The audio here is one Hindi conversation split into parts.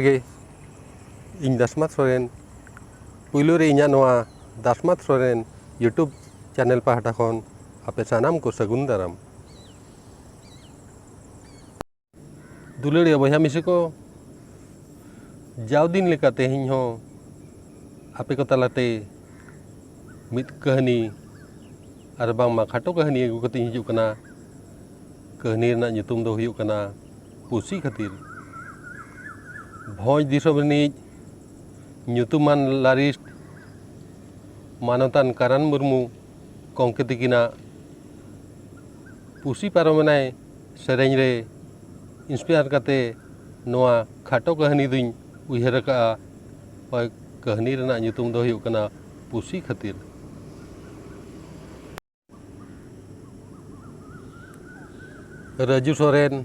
गे इन दासमात सोरेन पुइलु रे इᱧᱟ नोआ दासमात सोरेन यूट्यूब चैनल पाहटा खन आपे सानाम को सगुन दाराम दुलड़िया बया मिसे को जाव दिन लेका तेहिं हो आपे को तलाते मित कहानी आर बांगमा खाटो कहानी अगु कते हिजुक कना कहानी रना nyutum दो हुयुक कना पुसी खातिर भोज दिसोम रिनिज nyutuman लारिस्ट मानवतान कारान मुर्मू गंके तिकिना पुसी पारमनाय सेरेंज रे इंस्पायर काते नोआ खाटो कहानी दुñ उयहर का कहानी रना nyutum दो हुयुक कना पुसी खातिर राजू सोरेन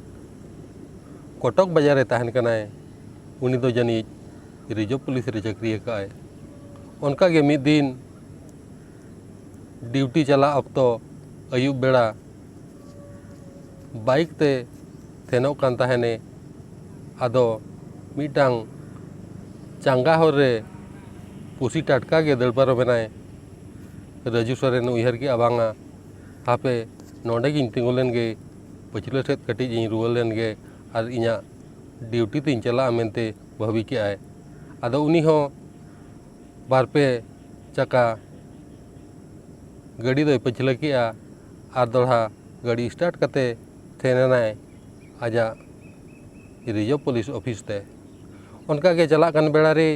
कटक बाजार तहन कनाय उनी दो जानी रिजर्व पुलिस रे चाकरी काय उनका गे मिद दिन ड्यूटी चला अक्तो अयुब बेड़ा बाइक ते थेनो कान तहने आदो मिटांग चांगा हर रे पुसी टाटका गे दलपारो बनाय राजू सोरेन उयहर की आबांगा हापे नोंडे गिन तिंगुलेन गे पछिला सेत कटिज इन रुवालेन गे आर इñा ड्यूटी तीन चला मेनते भावी के आए आदो उनी हो बारपे चका गाड़ी दो पछिला के आर दोड़ा गाड़ी स्टार्ट कते थेनाय आजा रिजर्व पुलिस ऑफिस ते उनका गे चला कन बेड़ा रे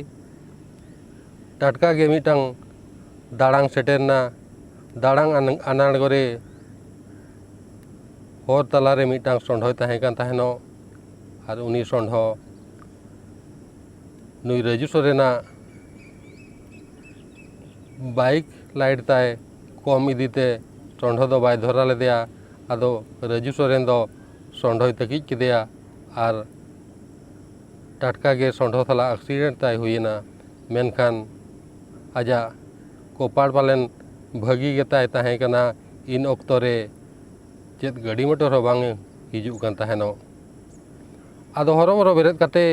टाटका गे मिटांग दाड़ांग सेटेरना दाड़ांग अनाड़गरे हर तलारे मिटांग सोंढय ताहें तहनो आर उनी सोंढ नुई राजू सोरेना बाइक लाइट ताय कम इदीते सोंढ दो बाय धरा लेदेया आदो राजू सोरेन दो सोंढय तकिज केदेया आर टाटका गे सोंढ थला एक्सीडेंट ताय हुयना मेनखान आजा कोपाड़ पालेन भागी गे ताय ताहें कना इन ऑक्तो रे चेत गाड़ी मोटर हो बांग हिजुक कान तहनो आदो हरोबरो बेरेद काते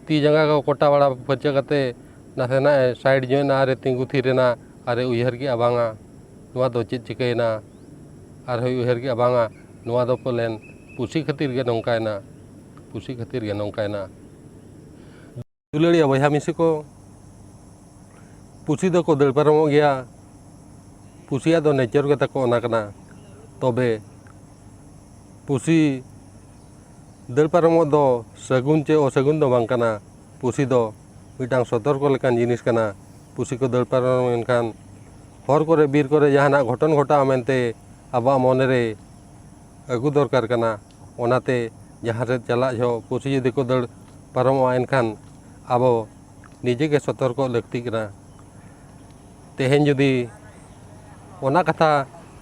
ती जंगा को कोटा वाला फर्चा काते नासेना साइड जोना रे तिंगु थिरेना आरे उयहर की आबांगा नुआ दो चेत चिकैना आर उयहर की आबांगा नुआ दो पलेन पुसी खातिर गे नंकायना पुसी खातिर गे नंकायना दुलड़िया बया मिसे को पुसी दो को दल पारमो गया पुसिया दो नेचर गे ताको ओना कना तबे पुसी दल पारमो दो सगुन चे असगुन दो बांग कना पुसी दो मिटांग सतर्क लेकान जिनिस कना पुसी को दल पारमो एनखान हर करे बीर करे जहाना घटन घटा मेनते आबा मने रे अगु दरकार कना ओनाते जहाँ रे चला जो पुसी यदि को दल पारमो एनखान आबो निजे के सतर्क लगती कना तेहेन जदि ओना कथा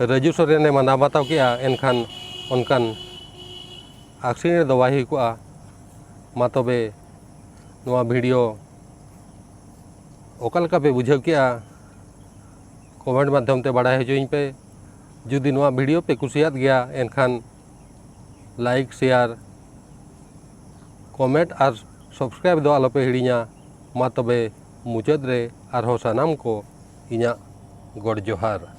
राजू सोरेन माना बाताव के एनखान उनकान एक्सीडेंट दो बाही को मा तबे नोआ वीडियो ओकालका पे बुझाव के कमेंट माध्यम ते बाड़ा हजोइन पे जुदी नोआ वीडियो पे कुसियात गया एनखान लाइक शेयर कमेंट और सब्सक्राइब दो आलोपे हिड़ीना मा तबे मुचाद रे आरहो सानाम को इñा गड़ जोहार।